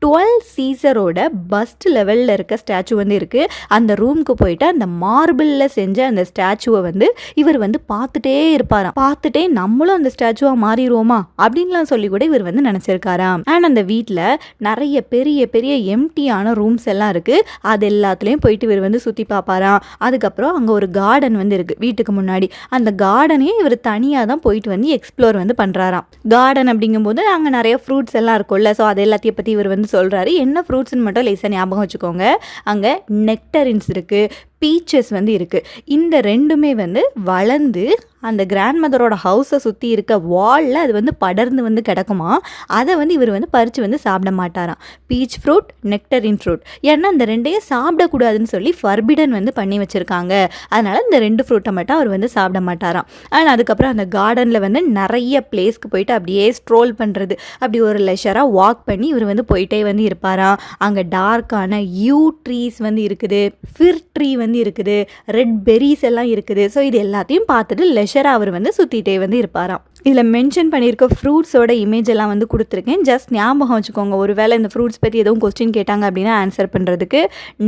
12 சீசரோட பஸ்ட் லெவலில் இருக்க ஸ்டாச்சு வந்து இருக்குது. அந்த ரூமுக்கு போயிட்டு அந்த மார்பிளில் செஞ்ச அந்த ஸ்டாச்சுவை வந்து இவர் வந்து பார்த்துட்டே இருப்பாராம். பார்த்துட்டே நம்மளும் அந்த ஸ்டாச்சுவாக மாறிடுவோமா அப்படின்லாம் சொல்லி கூட இவர் வந்து நினச்சிருக்காராம். அண்ட் அந்த வீட்டில் நிறைய பெரிய பெரிய எம்டியான ரூம்ஸ் எல்லாம் இருக்குது. அது எல்லாத்துலேயும் போயிட்டு இவர் வந்து சுற்றி பார்ப்பாராம். அதுக்கப்புறம் அங்கே ஒரு கார்டன் வந்து இருக்குது வீட்டுக்கு முன்னாடி. அந்த கார்டனையும் இவர் தனியாக தான் போயிட்டு வந்து எக்ஸ்ப்ளோர் வந்து பண்ணுறாராம். கார்டன் அப்படிங்கும்போது அங்கே நிறைய ஃப்ரூட்ஸ் எல்லாம் இருக்கும்ல. ஸோ அது எல்லாத்தையும் பற்றி இவர் வந்து சொல்கிறாரு. என்ன ஃப்ரூட்ஸ்ன்னு மட்டும் லேசாக ஞாபகம் வச்சுக்கோங்க. அங்கே நெக்டரின்ஸ் இருக்குது, பீச்சஸ் வந்து இருக்குது. இந்த ரெண்டுமே வந்து வளர்ந்து அந்த கிராண்ட் மதரோட ஹவுஸை சுற்றி இருக்க வாலில் அது வந்து படர்ந்து வந்து கிடக்குமா. அதை வந்து இவர் வந்து பறித்து வந்து சாப்பிட மாட்டாராம். பீச் ஃப்ரூட், நெக்டரின் ஃப்ரூட், ஏன்னா இந்த ரெண்டையும் சாப்பிடக்கூடாதுன்னு சொல்லி ஃபர்பிடன் வந்து பண்ணி வச்சுருக்காங்க. அதனால் இந்த 2 ஃப்ரூட்டை மட்டும் அவர் வந்து சாப்பிட மாட்டாராம். அண்ட் அதுக்கப்புறம் அந்த கார்டனில் வந்து நிறைய பிளேஸ்க்கு போயிட்டு அப்படியே ஸ்ட்ரோல் பண்ணுறது, அப்படி ஒரு லெஷராக வாக் பண்ணி இவர் வந்து போயிட்டே வந்து இருப்பாராம். அங்கே டார்க்கான யூ ட்ரீஸ் வந்து இருக்குது, ஃபிர் ட்ரீ வந்து இருக்குது, ரெட் பெரிஸ் எல்லாம் இருக்குது. ஸோ இது எல்லாத்தையும் பார்த்துட்டு லெஷராக அவர் வந்து சுற்றிட்டே வந்து இருப்பாராம். இதில் மென்ஷன் பண்ணியிருக்க ஃப்ரூட்ஸோட இமேஜ் எல்லாம் வந்து கொடுத்துருக்கேன். ஜஸ்ட் ஞாபகம் வச்சுக்கோங்க. ஒரு வேளை இந்த ஃப்ரூட்ஸ் பற்றி எதுவும் கொஸ்டின் கேட்டாங்க அப்படின்னா ஆன்சர் பண்ணுறதுக்கு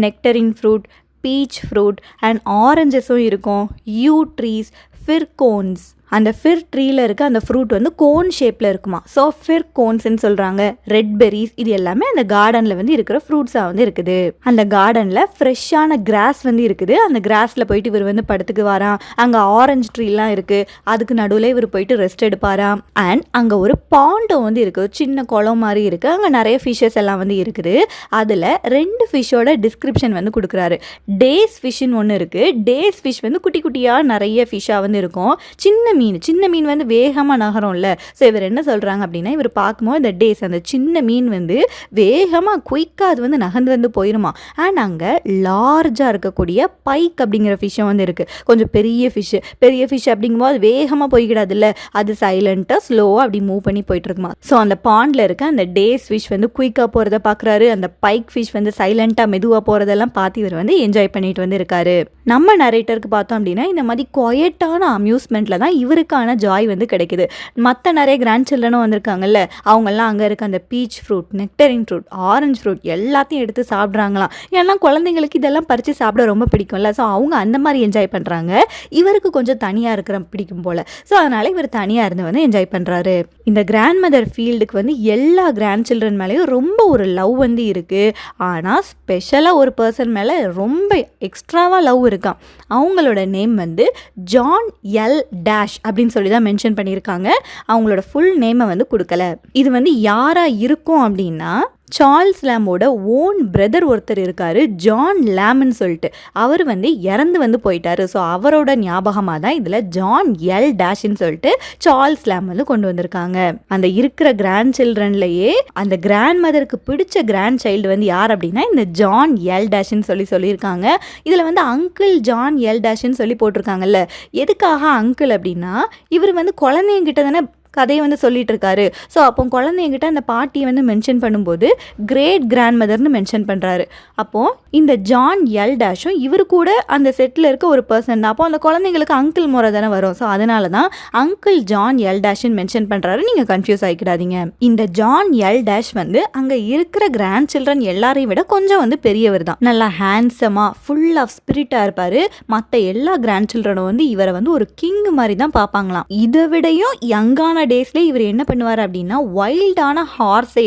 nectarine fruit, peach fruit and ஆரஞ்சஸும் இருக்கும். Yew trees, fir cones. அந்த ஃபிர் ட்ரீயில் இருக்க அந்த ஃப்ரூட் வந்து கோன் ஷேப்பில் இருக்குமா. ஸோ ஃபிர் கோன்ஸ்ன்னு சொல்கிறாங்க. ரெட் பெரிஸ், இது எல்லாமே அந்த கார்டனில் வந்து இருக்கிற ஃப்ரூட்ஸாக வந்து இருக்குது. அந்த கார்டனில் ஃப்ரெஷ்ஷான கிராஸ் வந்து இருக்குது. அந்த கிராஸில் போயிட்டு இவர் வந்து படுத்துக்கு வாராம். அங்கே ஆரஞ்சு ட்ரீலாம் இருக்குது. அதுக்கு நடுவில் இவர் போயிட்டு ரெஸ்ட் எடுப்பாராம். அண்ட் அங்கே ஒரு பாண்டும் வந்து இருக்குது, சின்ன குளம் மாதிரி இருக்குது. அங்கே நிறைய ஃபிஷ்ஷஸ் எல்லாம் வந்து இருக்குது. அதில் 2 ஃபிஷ்ஷோட டிஸ்கிரிப்ஷன் வந்து கொடுக்குறாரு. டேஸ் ஃபிஷ்ஷுன்னு ஒன்று இருக்குது. டேஸ் ஃபிஷ் வந்து குட்டி குட்டியாக நிறைய ஃபிஷ்ஷாக வந்து இருக்கும். சின்ன மீன் வந்து வேகமாக நகரும்ல. ஸோ இவர் என்ன சொல்கிறாங்க அப்படின்னா, இவர் பார்க்கும்போது இந்த டேஸ், அந்த சின்ன மீன் வந்து வேகமாக குயிக்காக அது வந்து நகர்ந்து வந்து போயிருமா. அண்ட் அங்கே லார்ஜாக இருக்கக்கூடிய பைக் அப்படிங்கிற ஃபிஷ்ஷும் வந்து இருக்குது. கொஞ்சம் பெரிய ஃபிஷ் அப்படிங்கும்போது அது வேகமாக போய்கிடாதுல்ல, அது சைலண்ட்டாக ஸ்லோவாக அப்படி மூவ் பண்ணி போயிட்டு இருக்குமா. ஸோ அந்த பாண்டில் இருக்க அந்த டேஸ் ஃபிஷ் வந்து குயிக்காக போகிறத பார்க்குறாரு. அந்த பைக் ஃபிஷ் வந்து சைலண்ட்டாக மெதுவாக போகிறதெல்லாம் பார்த்து இவர் வந்து என்ஜாய் பண்ணிட்டு வந்து இருக்காரு. நம்ம நரேட்டருக்கு பார்த்தோம் அப்படின்னா இந்த மாதிரி குவைட்டான அம்யூஸ்மெண்ட்டில் தான் இவருக்கான ஜாய் வந்து கிடைக்குது. மற்ற நிறைய கிராண்ட் சில்ட்ரனும் வந்திருக்காங்கல்ல, அவங்கெல்லாம் அங்கே இருக்க அந்த peach fruit, nectarine fruit, orange fruit எல்லாத்தையும் எடுத்து சாப்பிட்றாங்களாம். ஏன்னா குழந்தைங்களுக்கு இதெல்லாம் பறித்து சாப்பிட ரொம்ப பிடிக்கும்ல. ஸோ அவங்க அந்த மாதிரி என்ஜாய் பண்ணுறாங்க. இவருக்கு கொஞ்சம் தனியாக இருக்கிற பிடிக்கும் போல். ஸோ அதனால் இவர் தனியாக இருந்து வந்து என்ஜாய் பண்ணுறாரு. இந்த கிராண்ட் மதர் ஃபீல்டுக்கு வந்து எல்லா கிராண்ட் சில்ட்ரன் மேலேயும் ரொம்ப ஒரு லவ் வந்து இருக்குது. ஆனால் ஸ்பெஷலாக ஒரு பர்சன் மேலே ரொம்ப எக்ஸ்ட்ராவாக லவ் இருக்கான். அவங்களோட நேம் வந்து ஜான் எல் டேஷ் அப்படின்னு சொல்லி தான் மென்ஷன் பண்ணியிருக்காங்க. அவங்களோட ஃபுல் நேமை வந்து கொடுக்கல. இது வந்து யாராக இருக்கும் அப்படின்னா, சார்ல்ஸ் லேம்போட ஓன் பிரதர் ஒருத்தர் இருக்கார், ஜான் லேம்னு சொல்லிட்டு. அவர் வந்து இறந்து வந்து போயிட்டாரு. ஸோ அவரோட ஞாபகமாக தான் இதில் ஜான் எல் டேஷ்ன்னு சொல்லிட்டு சார்ல்ஸ் லேம் வந்து கொண்டு வந்திருக்காங்க. அந்த இருக்கிற கிராண்ட் சில்ட்ரன்லேயே அந்த கிராண்ட் மதருக்கு பிடிச்ச கிராண்ட் சைல்டு வந்து யார் அப்படின்னா இந்த ஜான் எல் டேஷ்ன்னு சொல்லியிருக்காங்க. இதில் வந்து அங்கிள் ஜான் எல் டேஷ்ன்னு சொல்லி போட்டிருக்காங்கல்ல. எதுக்காக அங்கிள் அப்படின்னா, இவர் வந்து குழந்தைங்கிட்ட தானே கதையை வந்து சொல்லிட்டு இருக்காரு. ஸோ அப்போ குழந்தைங்கிட்ட அந்த பாட்டியை வந்து மென்ஷன் பண்ணும்போது கிரேட் கிராண்ட் மதர்னு மென்ஷன் பண்ணுறாரு. அப்போது இந்த ஜான் எல் டேஷும் இவர் கூட அந்த செட்டில் இருக்க ஒரு பர்சன் தான். அப்போ அந்த குழந்தைங்களுக்கு அங்கிள் முறை தானே வரும். ஸோ அதனால தான் அங்கிள் ஜான் எல் டேஷ்னு மென்ஷன் பண்ணுறாரு. நீங்கள் கன்ஃபியூஸ் ஆகிக்கிடாதீங்க. இந்த ஜான் எல் டேஷ் வந்து அங்கே இருக்கிற கிராண்ட் சில்ட்ரன் எல்லாரையும் விட கொஞ்சம் வந்து பெரியவர் தான். நல்லா ஹேண்ட்ஸமாக ஃபுல் ஆஃப் ஸ்பிரிட்டாக இருப்பார். மற்ற எல்லா கிராண்ட் சில்ட்ரனும் வந்து இவரை வந்து ஒரு கிங் மாதிரி தான் பார்ப்பாங்களாம். இதை விடையும் யங்கான டேஸ்ல இவர் என்ன பண்ணுவார் அப்படின்னா வைல்டான ஹார்ஸை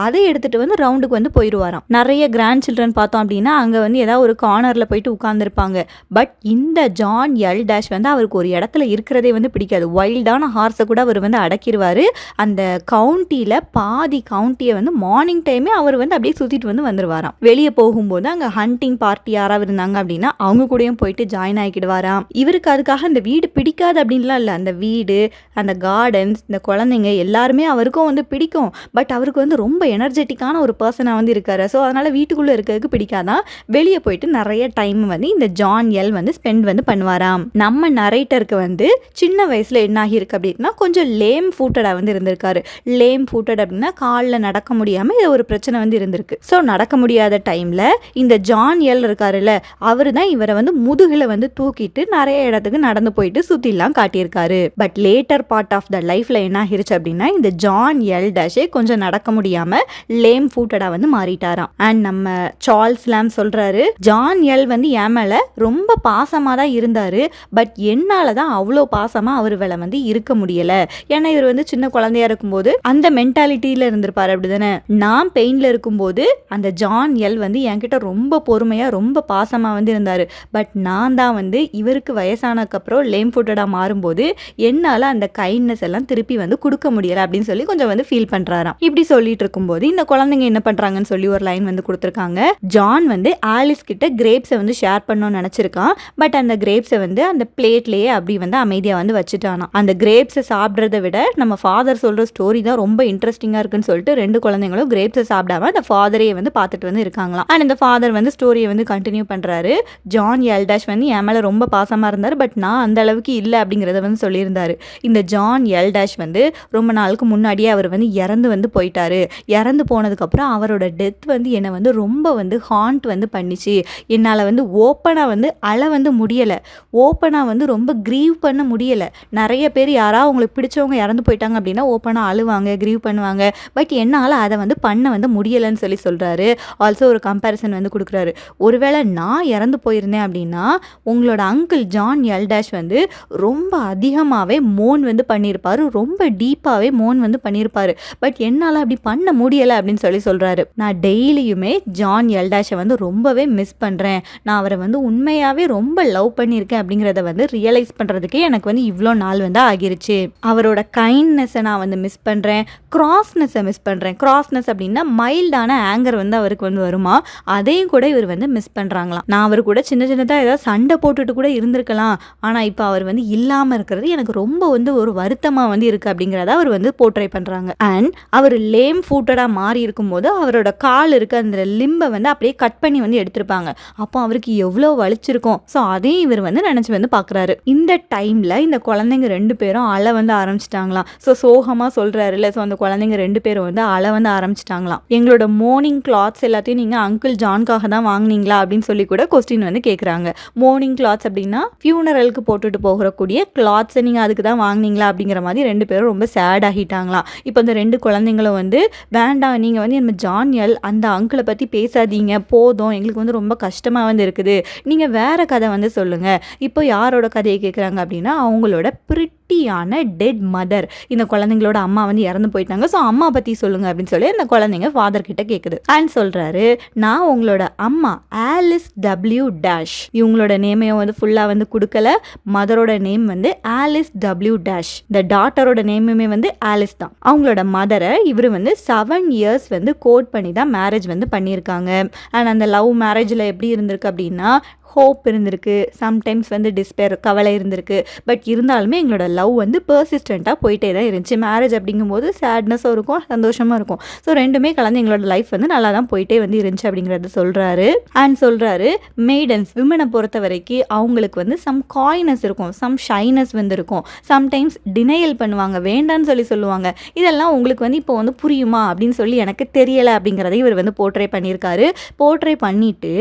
அதை எடுத்துட்டு வந்து ரவுண்டுக்கு வந்து போயிடுவாராம். நிறைய கிராண்ட் சில்ட்ரன் பார்த்தோம் அப்படின்னா அங்கே வந்து ஏதாவது ஒரு கார்னரில் போயிட்டு உட்காந்துருப்பாங்க. பட் இந்த ஜான் எல் டேஷ் வந்து அவருக்கு ஒரு இடத்துல இருக்கிறதே வந்து பிடிக்காது. வைல்டான ஹார்ஸை கூட அவர் வந்து அடக்கிடுவார். அந்த கவுண்டியில் பாதி கவுண்டியை வந்து மார்னிங் டைமே அவர் வந்து அப்படியே சுற்றிட்டு வந்து வந்துடுவாராம். வெளியே போகும்போது அங்கே ஹண்டிங் பார்ட்டி யாராவது இருந்தாங்க அப்படின்னா அவங்க கூடயும் போயிட்டு ஜாயின் ஆகிக்கிடுவாராம். இவருக்கு அதுக்காக அந்த வீடு பிடிக்காது அப்படின்லாம் இல்லை. அந்த வீடு, அந்த கார்டன்ஸ், இந்த குழந்தைங்க எல்லாருமே அவருக்கும் வந்து பிடிக்கும். பட் அவருக்கு வந்து ரொம்ப எனர்ஜெட்டிக்கான ஒரு பர்சனாக வந்து இருக்காரு. ஸோ அதனால் வீட்டுக்குள்ளே இருக்கிறதுக்கு பிடிக்காதான். வெளியே போயிட்டு நிறைய டைம் வந்து இந்த ஜான் எல் வந்து ஸ்பெண்ட் வந்து பண்ணுவாராம். நம்ம நரேட்டருக்கு வந்து சின்ன வயசில் என்ன ஆகியிருக்கு அப்படின்னா கொஞ்சம் லேம் ஃபூட்டடாக வந்து இருந்திருக்காரு. லேம் ஃபூட்டட் அப்படின்னா காலில் நடக்க முடியாமல் இது ஒரு பிரச்சனை வந்து இருந்திருக்கு. ஸோ நடக்க முடியாத டைமில் இந்த ஜான் எல் இருக்காருல்ல, அவர் தான் இவரை வந்து முதுகில் வந்து தூக்கிட்டு நிறைய இடத்துக்கு நடந்து போயிட்டு சுற்றிலாம் காட்டியிருக்காரு. But later part of the லைஃப்பில் என்ன ஆகிருச்சு அப்படின்னா இந்த ஜான் எல் டேஷே கொஞ்சம் நடக்க முடியாமல் லேம் ஃபூட்டடாக வந்து மாறிட்டாராம். அண்ட் நம்ம சார்ல்ஸ் லாம் சொல்கிறாரு, ஜான் எல் வந்து என் மேலே ரொம்ப பாசமாக தான் இருந்தார். பட் என்னால் தான் அவ்வளோ பாசமாக அவர் மேலே வந்து இருக்க முடியலை. ஏன்னா இவர் வந்து சின்ன குழந்தையா இருக்கும்போது அந்த மென்டாலிட்டியில் இருந்திருப்பார். அப்படி தானே? நான் பெயினில் இருக்கும்போது அந்த ஜான் எல் வந்து என்கிட்ட ரொம்ப பொறுமையாக ரொம்ப பாசமாக வந்து இருந்தார். பட் நான் தான் வந்து இவருக்கு வயசானதுக்கப்புறம் லேம் ஃபுட்டடாக மாறும்போது என்னால் அந்த கைண்ட்னஸ் எல்லாம் திருப்பி வந்து கொடுக்க முடியலை அப்படின்னு சொல்லி கொஞ்சம் வந்து ஃபீல் பண்ணுறாராம். இப்படி சொல்லிட்டு இருக்கும்போது இந்த குழந்தைங்க என்ன பண்ணுறாங்கன்னு சொல்லி ஒரு லைன் வந்து கொடுத்துருக்காங்க. ஜான் வந்து ஆலிஸ் கிட்ட கிரேப்ஸை வந்து ஷேர் பண்ணணும்னு நினச்சிருக்கான். பட் அந்த கிரேப்ஸை வந்து அந்த பிளேட்லேயே அப்படி வந்து அமைதியாக வந்து வச்சுட்டானா. அந்த கிரேப்ஸை சாப்பிட்றத விட நம்ம ஃபாதர் சொல்கிற ஸ்டோரி தான் ரொம்ப இன்ட்ரெஸ்டிங்காக இருக்குன்னு சொல்லிட்டு ரெண்டு குழந்தைங்களும் கிரேப்ஸை சாப்பிடாம அந்த ஃபாதரையே வந்து பார்த்துட்டு வந்து இருக்காங்களாம். அண்ட் இந்த ஃபாதர் வந்து ஸ்டோரியை வந்து கண்டினியூ பண்ணுறாரு. ஜான் எல் டேஷ் வந்து என் மேலே ரொம்ப பாசமாக இருந்தார். பட் நான் அந்த அளவுக்கு இல்லை அப்படிங்கிறத வந்து சொல்லியிருந்தாரு. இந்த ஜான் எல் டேஷ் வந்து ரொம்ப நாளுக்கு முன்னாடியே அவர் வந்து இறந்து வந்து போயிட்டாரு. இறந்து போனதுக்கப்புறம் அவரோட டெத் வந்து என்னை வந்து ரொம்ப வந்து ஹாண்ட் வந்து பண்ணிச்சு. என்னால் வந்து ஓப்பனாக வந்து அழ வந்து முடியலை. ஓப்பனாக வந்து ரொம்ப க்ரீவ் பண்ண முடியலை. நிறைய பேர் யாராவது அவங்களுக்கு பிடிச்சவங்க இறந்து போயிட்டாங்க அப்படின்னா ஓப்பனாக அழுவாங்க, க்ரீவ் பண்ணுவாங்க. பட் என்னால் அதை வந்து பண்ண வந்து முடியலைன்னு சொல்லி சொல்கிறாரு. ஆல்சோ ஒரு கம்பேரிசன் வந்து கொடுக்குறாரு. ஒருவேளை நான் இறந்து போயிருந்தேன் அப்படின்னா உங்களோட அங்கிள் ஜான் எல் டேஷ் வந்து ரொம்ப அதிகமாகவே மோன் வந்து பண்ணியிருப்பாரு. ரொம்ப டீப்பாகவே மோன் வந்து பண்ணியிருப்பாரு. பட் என்னால் அப்படி பண்ண முடியலை அப்படின்னு சொல்லி சொல்கிறாரு. நான் டெய்லியுமே ஜான் எல் டேஷை வந்து ரொம்பவே மிஸ் பண்ணுறேன். நான் அவரை வந்து உண்மையாகவே ரொம்ப லவ் பண்ணியிருக்கேன் அப்படிங்கிறத வந்து ரியலைஸ் பண்ணுறதுக்கே எனக்கு வந்து இவ்வளோ நாள் வந்து ஆகிருச்சு. அவரோட கைண்ட்னஸை நான் வந்து மிஸ் பண்ணுறேன். கிராஸ்னஸை மிஸ் பண்ணுறேன். கிராஸ்னஸ் அப்படின்னா மைல்டான ஆங்கர் வந்து அவருக்கு வந்து வருமா, அதையும் கூட இவர் வந்து மிஸ் பண்ணுறாங்களாம். நான் அவர் கூட சின்ன சின்னதாக ஏதாவது சண்டை போட்டுட்டு கூட இருந்திருக்கலாம். ஆனால் இப்போ அவர் வந்து இல்லாமல் இருக்கிறது எனக்கு ரொம்ப வந்து ஒரு வருத்தமாக வந்து இருக்குது அப்படிங்கிறத அவர் வந்து போர்ட்ரை பண்ணுறாங்க. அண்ட் அவர் லேம் ஃபூட்டடாக மாறி இருக்கும்போது அவரோட கால் இருக்க அந்த லிம்பை வந்து அப்படியே கட் பண்ணி வந்து எடுத்திருப்பாங்க. அப்போ அவருக்கு எவ்வளோ வலிச்சிருக்கும். ஸோ அதையும் இவர் வந்து நினச்சி வந்து பார்க்குறாரு. இந்த டைமில் இந்த குழந்தைங்க ரெண்டு பேரும் அழ வந்து ஆரம்பிச்சிட்டாங்களாம். ஸோ சோகமாக சொல்கிறாருல்ல, ஸோ அந்த குழந்தைங்க ரெண்டு பேரும் வந்து அழ வந்து ஆரம்பிச்சிட்டாங்களாம். எங்களோட மார்னிங் கிளாத்ஸ் எல்லாத்தையும் நீங்கள் அங்கிள் ஜான்காக தான் வாங்கினீங்களா அப்படின்னு சொல்லி கூட கொஸ்டின் வந்து கேட்குறாங்க. மார்னிங் கிளாத்ஸ் அப்படின்னா ஃபியூனரலுக்கு போட்டுட்டு போகக்கூடிய கிளாத்ஸை நீங்கள் அதுக்கு தான் வாங்கினீங்களா அப்படிங்கிற மாதிரி ரெண்டு பேரும் ரொம்ப சேட் ஆகிட்டாங்களாம். இப்போ இந்த ரெண்டு குழந்தைங்களும் வந்து வேண்டாம், நீங்கள் வந்து நம்ம ஜான் எல் அந்த அங்கிளை பற்றி பேசாதீங்க, போதும், எங்களுக்கு வந்து ரொம்ப கஷ்டமாக வந்து இருக்குது, நீங்கள் வேறு கதை வந்து சொல்லுங்கள். இப்போ யாரோட கதையை கேட்குறாங்க அப்படின்னா அவங்களோட பிரிட்டியான டெட் மதர். இந்த குழந்தைங்களோட அம்மா வந்து இறந்து போயிட்டாங்க. ஸோ அம்மா பற்றி சொல்லுங்க அப்படின்னு சொல்லி இந்த குழந்தைங்க ஃபாதர் கிட்ட கேட்குது. அண்ட் சொல்கிறாரு, நான் உங்களோட அம்மா ஆலிஸ் டபிள்யூ டேஷ். இவங்களோட நேமையும் வந்து ஃபுல்லாக வந்து கொடுக்கல. மதரோட நேம் வந்து ஆலிஸ் டபிள்யூ டேஷ். இந்த டாட்டரோட நேமுமே வந்து ஆலிஸ் தான். அவங்களோட மதரை இவர் வந்து 7 years வந்து கோட் பண்ணி தான் மேரேஜ் வந்து பண்ணியிருக்காங்க. அண்ட் அந்த லவ் மேரேஜில் எப்படி இருந்திருக்கு அப்படின்னா ஹோப் இருந்திருக்கு, சம்டைம்ஸ் வந்து டிஸ்பேர் கவலை இருந்திருக்கு. பட் இருந்தாலுமே எங்களோட லவ் வந்து பெர்சிஸ்டண்ட்டாக போயிட்டே தான் இருந்துச்சு. மேரேஜ் அப்படிங்கும்போது சேட்னஸும் இருக்கும், சந்தோஷமாக இருக்கும். ஸோ ரெண்டுமே கலந்து எங்களோட லைஃப் வந்து நல்லா தான் போயிட்டே வந்து இருந்துச்சு அப்படிங்கிறத சொல்கிறாரு. அண்ட் சொல்கிறாரு, மெய்டன்ஸ் விமனை பொறுத்த வரைக்கும் அவங்களுக்கு வந்து சம் காய்னஸ் இருக்கும், சம் ஷைனஸ் வந்து இருக்கும். சம்டைம்ஸ் டினையல் பண்ணுவாங்க, வேண்டான்னு சொல்லுவாங்க. இதெல்லாம் உங்களுக்கு வந்து இப்போ வந்து புரியுமா அப்படின்னு சொல்லி எனக்கு தெரியலை அப்படிங்கிறத இவர் வந்து போர்ட்ரே பண்ணியிருக்காரு. போர்ட்ரே பண்ணிட்டு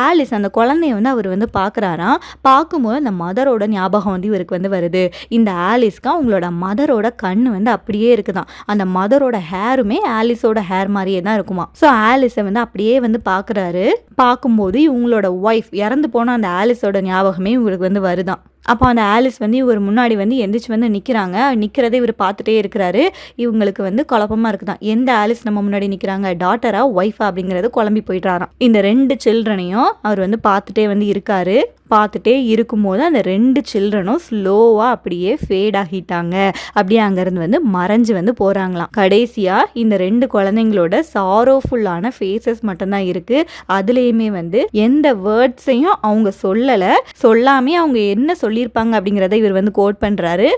ஆலிஸ் அந்த குழந்தைய வந்து அவர் வந்து பார்க்குறாராம். பார்க்கும்போது அந்த மதரோட ஞாபகம் வந்து இவருக்கு வந்து வருது. இந்த ஆலிஸ்க்கு அவங்களோட மதரோட கண்ணு வந்து அப்படியே இருக்குதான். அந்த மதரோட ஹேருமே ஆலிஸோட ஹேர் மாதிரியே தான் இருக்குமா. ஸோ ஆலிஸை வந்து அப்படியே வந்து பார்க்குறாரு. பார்க்கும்போது இவங்களோட ஒய்ஃப் இறந்து போன அந்த ஆலிஸோட ஞாபகமே இவருக்கு வந்து வருதான். அப்போ அந்த ஆலிஸ் வந்து இவர் முன்னாடி வந்து எந்திரிச்சு வந்து நிற்கிறாங்க. நிற்கிறதே இவர் பார்த்துட்டே இருக்கிறாரு. இவங்களுக்கு வந்து குழப்பமாக இருக்குதான், எந்த ஆலிஸ் நம்ம முன்னாடி நிற்கிறாங்க, டாட்டரா ஒய்ஃபா அப்படிங்கிறது குழம்பி போயிட்டாராம். இந்த 2 சில்ட்ரனையும் அவர் வந்து பார்த்துட்டே வந்து இருக்காரு. பார்த்துட்டே இருக்கும்போது அந்த 2 சில்ட்ரனும் ஸ்லோவாக அப்படியே ஃபேட் ஆகிட்டாங்க. அப்படியே அங்கேருந்து வந்து மறைஞ்சு வந்து போகிறாங்களாம். கடைசியாக இந்த 2 குழந்தைங்களோட சாரோஃபுல்லான ஃபேஸஸ் மட்டும்தான் இருக்குது. அதுலேயுமே வந்து எந்த வேர்ட்ஸையும் அவங்க சொல்லாமே அவங்க என்ன சொல்லியிருப்பாங்க அப்படிங்கிறத இவர் வந்து கோட் பண்ணுறாரு.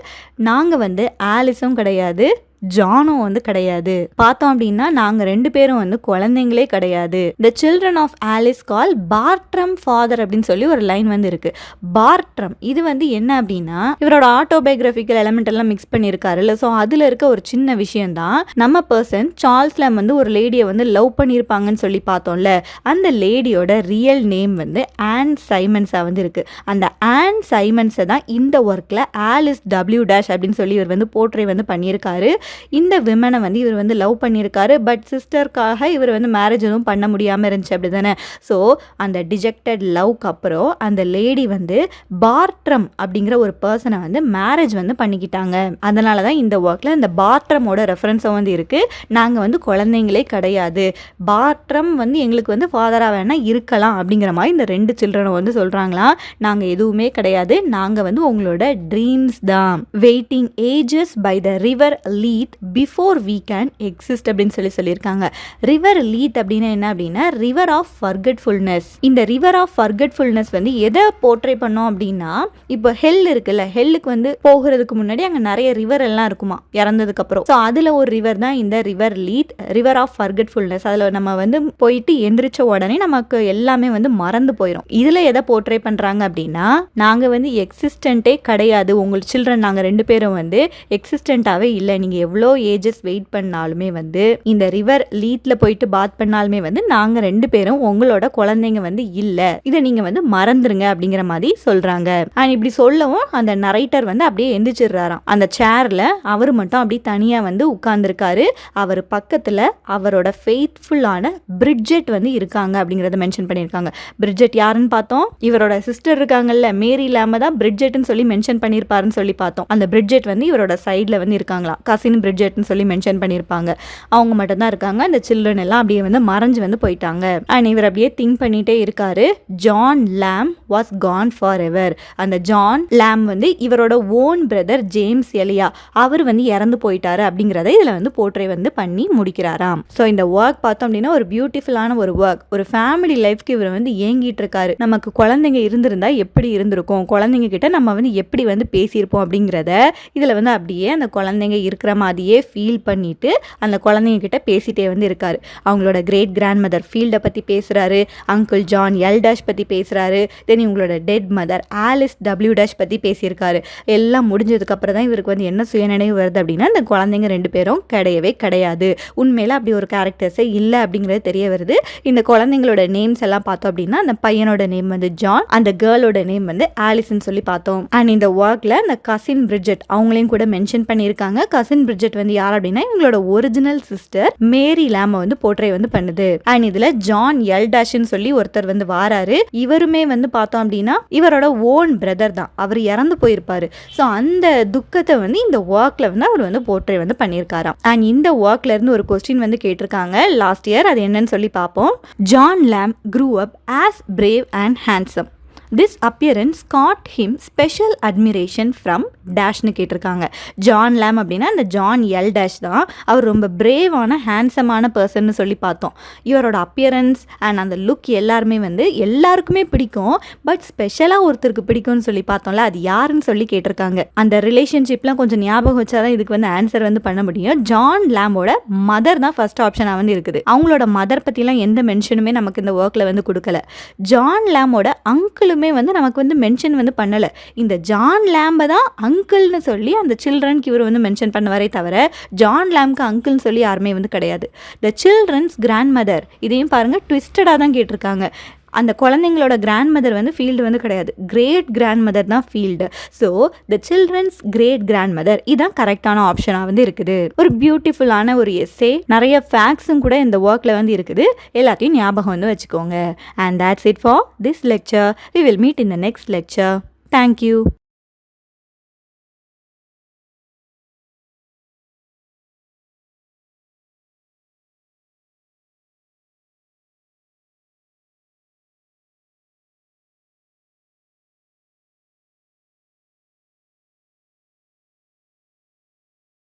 நாங்கள் வந்து ஆலிஸும் கிடையாது, ஜானும் வந்து கிடையாது. பார்த்தோம் அப்படின்னா நாங்கள் 2 பேரும் வந்து குழந்தைங்களே கிடையாது. The children of Alice call Bartrum father அப்படின்னு சொல்லி ஒரு லைன் வந்து இருக்கு. பார்ட்ரம் இது வந்து என்ன அப்படின்னா இவரோட ஆட்டோபயோகிராஃபிக்கல் எலமெண்ட் எல்லாம் மிக்ஸ் பண்ணியிருக்காரு இல்லை. ஸோ அதில் இருக்க ஒரு சின்ன விஷயம்தான். நம்ம பர்சன் சார்ல்ஸ் லாம் வந்து ஒரு லேடியை வந்து லவ் பண்ணியிருப்பாங்கன்னு சொல்லி பார்த்தோம்ல, அந்த லேடியோட ரியல் நேம் வந்து ஆன் சைமன்ஸாக வந்து இருக்கு. அந்த ஆன் சைமன்ஸை தான் இந்த ஒர்க்கில் ஆலிஸ் W டேஷ் அப்படின்னு சொல்லி இவர் வந்து போர்ட்ரே வந்து பண்ணியிருக்காரு. இந்த விமனை வந்து இவர் வந்து லவ் பண்ணியிருக்காரு. பட் சிஸ்டருக்காக இவர் வந்து மேரேஜ் எதுவும் பண்ண முடியாமல் இருந்துச்சு அப்படி தானே. ஸோ அந்த டிஜெக்டட் லவ்க்கு அப்புறம் அந்த லேடி வந்து பார்ட்ரம் அப்படிங்கிற ஒரு பர்சனை வந்து மேரேஜ் வந்து பண்ணிக்கிட்டாங்க. அதனால தான் இந்த ஒர்க்கில் இந்த பார்ட்ரமோட ரெஃபரன்ஸும் வந்து இருக்குது. நாங்கள் வந்து குழந்தைங்களே கிடையாது, பார்ட்ரம் வந்து எங்களுக்கு வந்து ஃபாதராக வேணால் இருக்கலாம் அப்படிங்கிற மாதிரி இந்த 2 சில்ட்ரனும் வந்து சொல்கிறாங்களாம். நாங்கள் எதுவுமே கிடையாது, நாங்கள் வந்து உங்களோட ட்ரீம்ஸ் தான். Waiting ages by the river Lethe before we can exist அப்படின்னு சொல்லியிருக்காங்க. ரிவர் லீத் அப்படின்னா என்ன அப்படின்னா ரிவர் ஆஃப் ஃபர்கெட்ஃபுல்னஸ். இந்த ரிவர் ஆஃப் ஃபர்கெட்ஃபுல்னஸ் வந்து எதை போர்ட்ரே பண்ணோம் அப்படின்னா, இப்போ ஹெல் இருக்குல்ல, ஹெல்லுக்கு வந்து போகிறதுக்கு முன்னாடி அங்கே நிறைய ரிவர் எல்லாம் இருக்குமா இறந்ததுக்கு அப்புறம். ஸோ அதில் ஒரு ரிவர் தான் இந்த ரிவர் லீத், ரிவர் ஆஃப் ஃபர்கெட்ஃபுல்னஸ். அதில் நம்ம வந்து போயிட்டு எந்திரிச்ச உடனே நமக்கு எல்லாமே வந்து மறந்து போயிடும். இதில் எதை போர்ட்ரே பண்ணுறாங்க அப்படின்னா, நாங்கள் வந்து எக்ஸிஸ்டண்ட்டே கிடையாது, உங்கள் சில்ட்ரன் நாங்கள் 2 பேரும் வந்து எக்ஸிஸ்டண்ட்டாகவே இல்லை, நீங்கள் எவ்வளோ ஏஜஸ் வெயிட் பண்ணாலுமே வந்து இந்த ரிவர் லீத்ல போயிட்டு பாத் பண்ணாலுமே வந்து நாங்கள் 2 பேரும் உங்களோட குழந்தைங்க வந்து இல்லை, இதை நீங்கள் வந்து மறந்துருங்க அப்படிங்கிற மாதிரி சொல்கிறாங்க. அண்ட் இப்படி சொல்லவும் அந்த நரைட்டர் வந்து அப்படியே எந்திரிச்சிடுறாராம். அந்த சேர்ல அவர் மட்டும் அப்படியே தனியாக வந்து உட்கார்ந்துருக்காரு. அவர் பக்கத்தில் அவரோட ஃபெய்த்ஃபுல்லான பிரிட்ஜெட் வந்து இருக்காங்க அப்படிங்கிறத மென்ஷன் பண்ணியிருக்காங்க. பிரிட்ஜெட் யாருன்னு பார்த்தோம், இவரோட சிஸ்டர் இருக்காங்கல்ல மேரி லாம தான் பிரிட்ஜெட்னு சொல்லி மென்ஷன் பண்ணியிருப்பாருன்னு சொல்லி பார்த்தோம். அந்த பிரிட்ஜெட் வந்து இவரோட சைடில் வந்து இருக்காங்களாம். கசின் பிரிட்ஜெட்னு சொல்லி மென்ஷன் பண்ணியிருப்பாங்க. அவங்க மட்டும் தான் இருக்காங்க. அந்த சில்ட்ரன் எல்லாம் அப்படியே வந்து மறைஞ்சு வந்து போயிட்டாங்க. அண்ட் இவர் அப்படியே திங்க் பண்ணிட்டே இருக்காரு. ஜான் லாம் வாஸ் கான் ஃபார் எவர். அந்த ஜான் லாம் வந்து இவரோட ஓன் பிரதர் ஜேம்ஸ் எலியா, அவர் வந்து இறந்து போயிட்டாரு அப்படிங்கிறத இதில் வந்து போர்ட்ரே வந்து பண்ணி முடிக்கிறாராம். ஸோ இந்த ஒர்க் பார்த்தோம் அப்படின்னா ஒரு பியூட்டிஃபுல்லான ஒரு ஒர்க். ஒரு ஃபேமிலி லைஃப்க்கு இவர் வந்து ஏங்கிட்டு இருக்காரு. நமக்கு குழந்தைங்க இருந்திருந்தா எப்படி இருந்திருக்கும், குழந்தைங்க கிட்ட நம்ம வந்து எப்படி வந்து பேசியிருப்போம் அப்படிங்கிறத இதில் வந்து அப்படியே அந்த குழந்தைங்க இருக்கிற மாதிரியே ஃபீல் பண்ணிட்டு அந்த குழந்தைங்க கிட்ட பேசிட்டே வந்து இருக்காரு. அவங்களோட கிரேட் கிராண்ட் மதர் ஃபீல்டை பற்றி பேசுகிறாரு, அங்கிள் ஜான் எல் டேஷ் பற்றி பேசுகிறாரு, தென் இவங்களோட dead mother Alice W dash பற்றி பேசியிருக்காரு. எல்லாம் முடிஞ்சதுக்கப்புறம் தான் இவருக்கு வந்து என்ன சுயநினைவு வருது அப்படின்னா, அந்த குழந்தைங்க 2 பேரும் கிடையவே கிடையாது, உண்மையில் அப்படி ஒரு கேரக்டர்ஸே இல்லை அப்படிங்கிறது தெரிய வருது. இந்த குழந்தைங்களோட நேம்ஸ் எல்லாம் பார்த்தோம் அப்படின்னா, அந்த பையனோட நேம் வந்து ஜான், அந்த கேர்ளோட நேம் வந்து ஆலிஸ்ன்னு சொல்லி பார்த்தோம். அண்ட் இந்த ஒர்க்கில் அந்த கசின் பிரிட்ஜெட் அவங்களையும் கூட மென்ஷன் பண்ணியிருக்காங்க. கசின் பிரிட்ஜெட் வந்து யார் அப்படின்னா இவங்களோட ஒரிஜினல் சிஸ்டர் மேரி லாம வந்து போர்ட்ரே வந்து பண்ணுது. அண்ட் இதுல ஜான் எல் டேஷ்னு சொல்லி ஒருத்தர் வந்து வாராரு. இவருமே வந்து பார்த்தோம் அப்படின்னா இவரோட ஓன் பிரதர் தான், அவர் இறந்து போயிருப்பாரு. ஸோ அந்த துக்கத்தை வந்து இந்த ஒர்க்ல வந்து அவர் வந்து போர்ட்ரே வந்து பண்ணியிருக்காராம். அண்ட் இந்த ஒர்க்ல இருந்து ஒரு கொஸ்டின் வந்து கேட்டிருக்காங்க லாஸ்ட் இயர், அது என்னன்னு சொல்லி பார்ப்போம். ஜான் லாம் grew up as brave and handsome. This appearance got him special admiration from டேஷ்னு கேட்டிருக்காங்க. ஜான் லேம் அப்படின்னா இந்த ஜான் எல் டேஷ் தான். அவர் ரொம்ப பிரேவான ஹேண்ட்ஸமான பர்சன்னு சொல்லி பார்த்தோம். இவரோட அப்பியரன்ஸ் அண்ட் அந்த லுக் எல்லாருமே வந்து எல்லாருக்குமே பிடிக்கும். பட் ஸ்பெஷலாக ஒருத்தருக்கு பிடிக்கும்னு சொல்லி பார்த்தோம்ல, அது யாருன்னு சொல்லி கேட்டிருக்காங்க. அந்த ரிலேஷன்ஷிப்லாம் கொஞ்சம் ஞாபகம் வச்சாதான் இதுக்கு வந்து ஆன்சர் வந்து பண்ண முடியும். ஜான் லேமோட மதர் தான் ஃபர்ஸ்ட் ஆப்ஷனாக வந்து இருக்குது. அவங்களோட மதர் பற்றிலாம் எந்த மென்ஷனுமே நமக்கு இந்த ஒர்க்கில் வந்து கொடுக்கல. ஜான் லேமோட அங்கிளுமே வந்து நமக்கு வந்து மென்ஷன் வந்து பண்ணலை. இந்த ஜான் லேம்பை தான் அங்கிள்னு சொல்லி அந்த சில்ட்ரனுக்கு இவர் வந்து மென்ஷன் பண்ணுவாரே தவிர ஜான் லேம்க்கு அங்கிள்னு சொல்லி யாருமே வந்து கிடையாது. த சில்ட்ரன்ஸ் கிராண்ட் மதர், இதையும் பாருங்கள் ட்விஸ்டடாக தான் கேட்டிருக்காங்க. அந்த குழந்தைங்களோட கிராண்ட் மதர் வந்து ஃபீல்டு வந்து கிடையாது, கிரேட் கிராண்ட் மதர் தான் field. So the childrens great grandmother இதான் கரெக்டான ஆப்ஷனாக வந்து இருக்குது. ஒரு பியூட்டிஃபுல்லான ஒரு எஸ்ஸே, நிறைய ஃபேக்ட்ஸும் கூட இந்த ஒர்க்கில் வந்து இருக்குது. எல்லாத்தையும் ஞாபகம் வந்து வச்சுக்கோங்க. And that's it for this lecture. We will meet in the next lecture. Thank you.